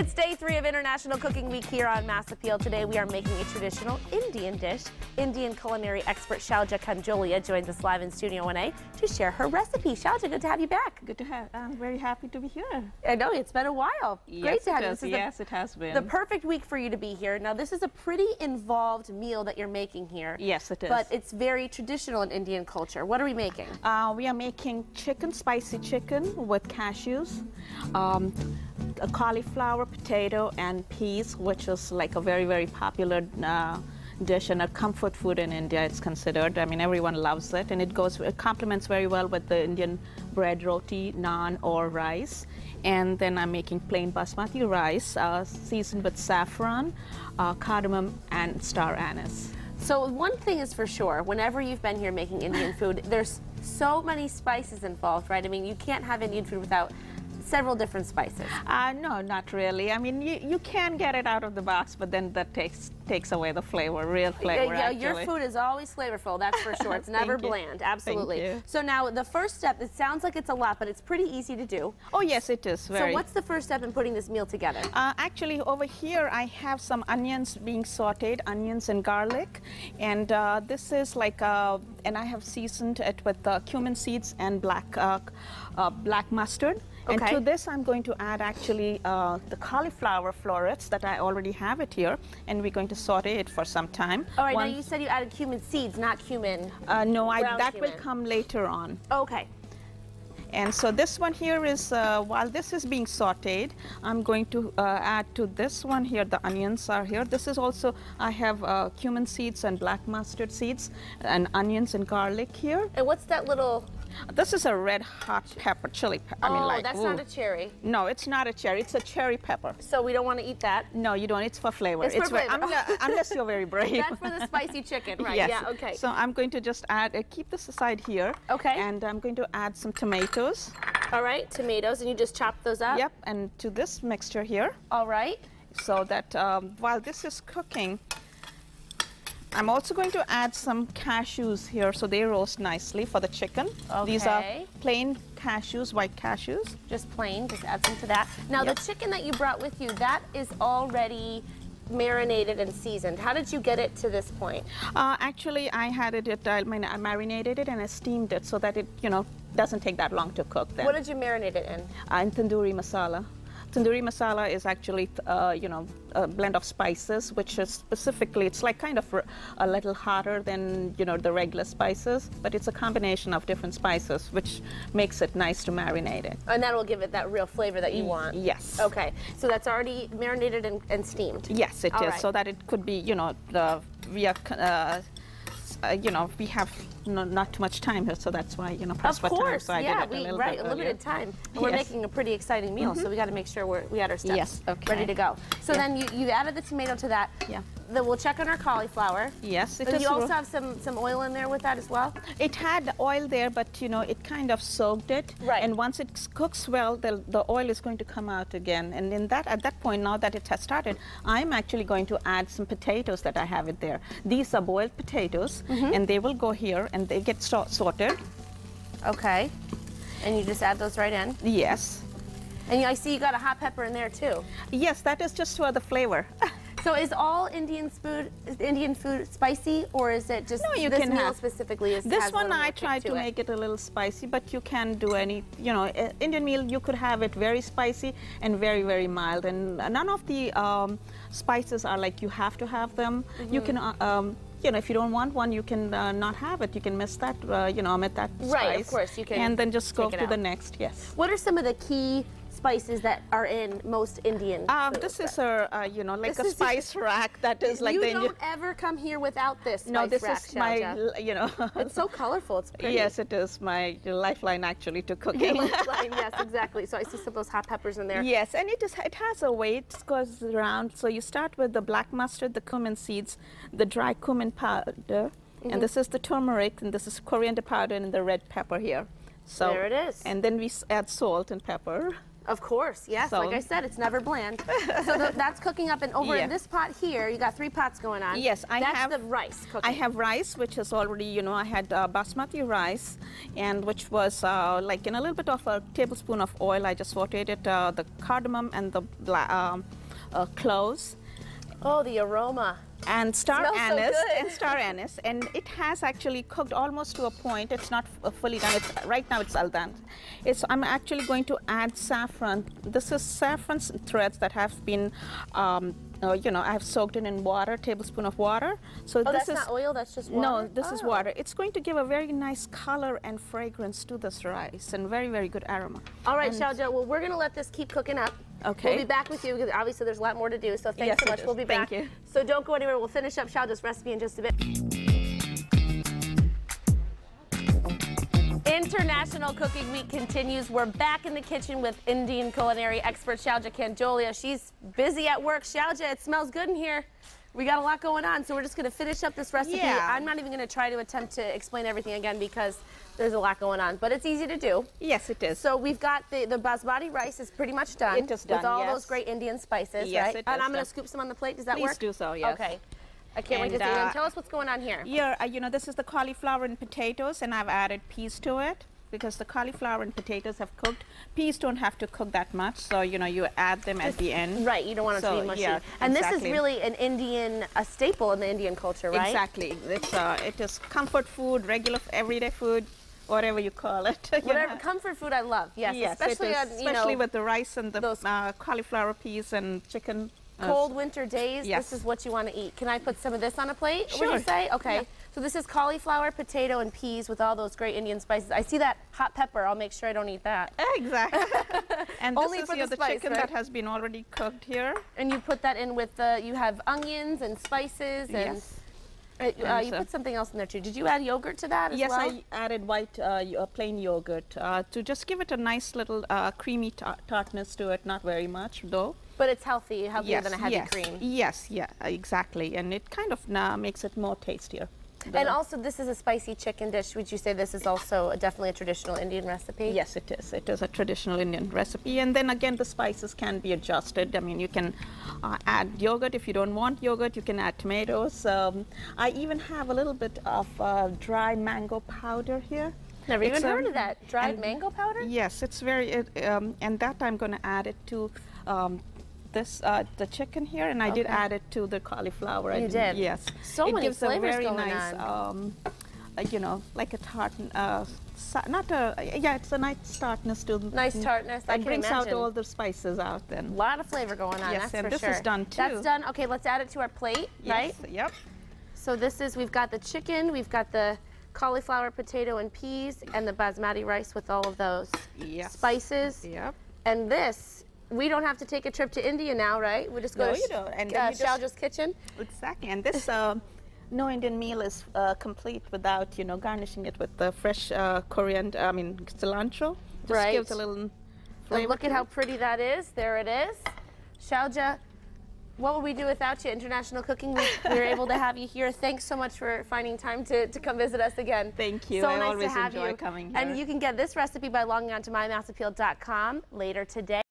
It's day 3 of International Cooking Week here on Mass Appeal. Today we are making a traditional Indian dish. Indian culinary expert Shailja Kanjolia joins us live in Studio 1A to share her recipe. Shailja, good to have you back. Good to have. I'm very happy to be here. I know, it's been a while. Yes, Great to have you. Yes, it has been. The perfect week for you to be here. Now, this is a pretty involved meal that you're making here. Yes, it is. But it's very traditional in Indian culture. What are we making? We are making spicy chicken with cashews, a cauliflower, potato, and peas, which is like a very, very popular dish and a comfort food in India. It's considered. I mean, everyone loves it, and it complements very well with the Indian bread, roti, naan, or rice. And then I'm making plain basmati rice, seasoned with saffron, cardamom, and star anise. So one thing is for sure, whenever you've been here making Indian food, there's so many spices involved, right? I mean, you can't have Indian food without several different spices. No, not really. I mean, you can get it out of the box, but then that takes away the flavor, real flavor, Yeah, actually. your food is always flavorful, that's for sure. It's never bland, absolutely. Thank you. So now, the first step, it sounds like it's a lot, but it's pretty easy to do. Oh, yes, it is. Very. So what's the first step in putting this meal together? Actually, over here, I have some onions being sauteed, onions and garlic. And this is like, and I have seasoned it with cumin seeds and black mustard. Okay. And to this, I'm going to add actually the cauliflower florets that I already have it here, and we're going to saute it for some time. All right, now you said you added cumin seeds, not cumin. No, that cumin will come later on. Okay. And so this one here is, while this is being sauteed, I'm going to add to this one here, the onions are here. This is also, I have cumin seeds and black mustard seeds and onions and garlic here. And what's that little... This is a red hot pepper, chili pepper. Oh, I mean, like, that's not a cherry. No, it's not a cherry. It's a cherry pepper. So we don't want to eat that? No, you don't. It's for flavor. It's for flavor. Unless you're very brave. That's for the spicy chicken, right? Yes. Yeah, okay. So I'm going to just add, keep this aside here. Okay. And I'm going to add some tomatoes. All right, tomatoes, and you just chop those up? Yep, and to this mixture here. All right. So that while this is cooking, I'm also going to add some cashews here so they roast nicely for the chicken. Okay. These are plain cashews, white cashews. Just plain, just add some to that. Now the chicken that you brought with you, that is already marinated and seasoned. How did you get it to this point? Actually, I had it, I marinated it and I steamed it so that it, doesn't take that long to cook then. What did you marinate it in? In tandoori masala. Tandoori masala is actually, a blend of spices, which is specifically, it's like kind of a little hotter than, the regular spices, but it's a combination of different spices, which makes it nice to marinate it. And that will give it that real flavor that you want? Yes. Okay, so that's already marinated and steamed? Yes, it is, right. so that it could be, we have not too much time here, so that's why, pressed for time. So I did it a little bit limited time. And we're making a pretty exciting meal, so we got to make sure we had our steps ready to go. So then you added the tomato to that. Yeah. Then we'll check on our cauliflower. Yes. And you also have some oil in there with that as well? It had oil there, but, it kind of soaked it. Right. And once it cooks well, the oil is going to come out again. And at that point, now that it has started, I'm actually going to add some potatoes that I have it there. These are boiled potatoes, and they will go here, and they get sorted. Okay. And you just add those right in? Yes. And I see you got a hot pepper in there too. Yes, that is just for the flavor. So is all Indian food spicy, or is it just this meal specifically is? This one I tried to make it a little spicy, but you can do any, Indian meal, you could have it very spicy and very, very mild. And none of the spices are like you have to have them. You can if you don't want one, you can not have it. You can miss that, omit that spice. Right, of course, you can. And then just go to the next, yes. What are some of the key spices that are in most Indian food? This is like a spice rack that is like You don't ever come here without this spice rack, No, this is my, It's so colorful, it's pretty. Yes, it is my lifeline actually to cooking. Lifeline, yes, exactly. So I see some of those hot peppers in there. Yes, and it has a weight, it goes around. So you start with the black mustard, the cumin seeds, the dry cumin powder, and this is the turmeric, and this is coriander powder, and the red pepper here. So there it is. And then we add salt and pepper. Of course, yes. So, like I said, it's never bland. So that's cooking up, and over in this pot here, you got 3 pots going on. Yes, that's the rice cooking. I have rice, which is already, you know, I had basmati rice, and which was like in a little bit of a tablespoon of oil. I just sauteed it, the cardamom and the cloves. Oh, the aroma. And star anise, so and it has actually cooked almost to a point. It's not fully done. Right now it's al dente. I'm actually going to add saffron. This is saffron threads that have been, you know, I've soaked it in water, tablespoon of water. So this is not oil. That's just water. No, this is water. It's going to give a very nice color and fragrance to this rice, and very, very good aroma. All right, Shailja. Well, we're going to let this keep cooking up. Okay. We'll be back with you because obviously there's a lot more to do. So thanks so much. We'll be back. Thank you. So don't go anywhere. We'll finish up Shailja's recipe in just a bit. International Cooking Week continues. We're back in the kitchen with Indian culinary expert Shailja Kanjolia. She's busy at work. Shailja, it smells good in here. We got a lot going on, so we're just going to finish up this recipe. Yeah. I'm not even going to try to attempt to explain everything again because there's a lot going on, but it's easy to do. Yes, it is. So we've got the basmati rice is pretty much done. It is done, with all those great Indian spices, yes, right? it And is I'm going done. to scoop some on the plate. Does that Please work? do so, yes. Okay. I can't wait to see it. And tell us what's going on here. Here, you know, this is the cauliflower and potatoes, and I've added peas to it because the cauliflower and potatoes have cooked. Peas don't have to cook that much, so, you know, you add them at the end. Right, you don't want it to be mushy. Yeah, and exactly. this is really an Indian, a staple in the Indian culture, right? Exactly. It is comfort food, regular, everyday food, whatever you call it. Whatever, comfort food I love, yes. Especially, especially with the rice and the cauliflower, peas, and chicken. Cold winter days, yes. This is what you want to eat. Can I put some of this on a plate? Sure. What do you say? Okay. Yeah. So this is cauliflower, potato, and peas with all those great Indian spices. I see that hot pepper. I'll make sure I don't eat that. Exactly. And this Only is for the the spice, chicken right? that has been already cooked here. And you put that in with you have onions and spices and Yes. you put something else in there too. Did you add yogurt to that as yes, well? I added white plain yogurt to just give it a nice little creamy tartness to it. Not very much though. But it's healthier than a heavy cream. Yes, yeah, exactly. And it kind of makes it more tastier. And also, this is a spicy chicken dish. Would you say this is also definitely a traditional Indian recipe? Yes, it is. It is a traditional Indian recipe. And then again, the spices can be adjusted. I mean, you can add yogurt. If you don't want yogurt, you can add tomatoes. I even have a little bit of dry mango powder here. Never even heard of that. Dried mango powder? Yes, it's very, and that I'm going to add it to the chicken here, and I did add it to the cauliflower. You did? Yes. So it many gives flavors a very going nice, on. You know, like a tart, it's a nice tartness to. Nice tartness, I can brings imagine. out all the spices out then. A lot of flavor going on, Yes, that's and for this sure. is done too. That's done. Okay, let's add it to our plate, right? Yep. So this is, we've got the chicken, we've got the cauliflower, potato, and peas, and the basmati rice with all of those spices. Yep. And this, we don't have to take a trip to India now, right? We just go to Shailja's kitchen. Exactly. And this no Indian meal is complete without, you know, garnishing it with the fresh cilantro. Just gives a little flavor. And look at how pretty that is. There it is. Shailja, what would we do without you? International Cooking Week. We were able to have you here. Thanks so much for finding time to come visit us again. Thank you. So I nice always to have enjoy you. coming here. And you can get this recipe by logging on to mymassappeal.com later today.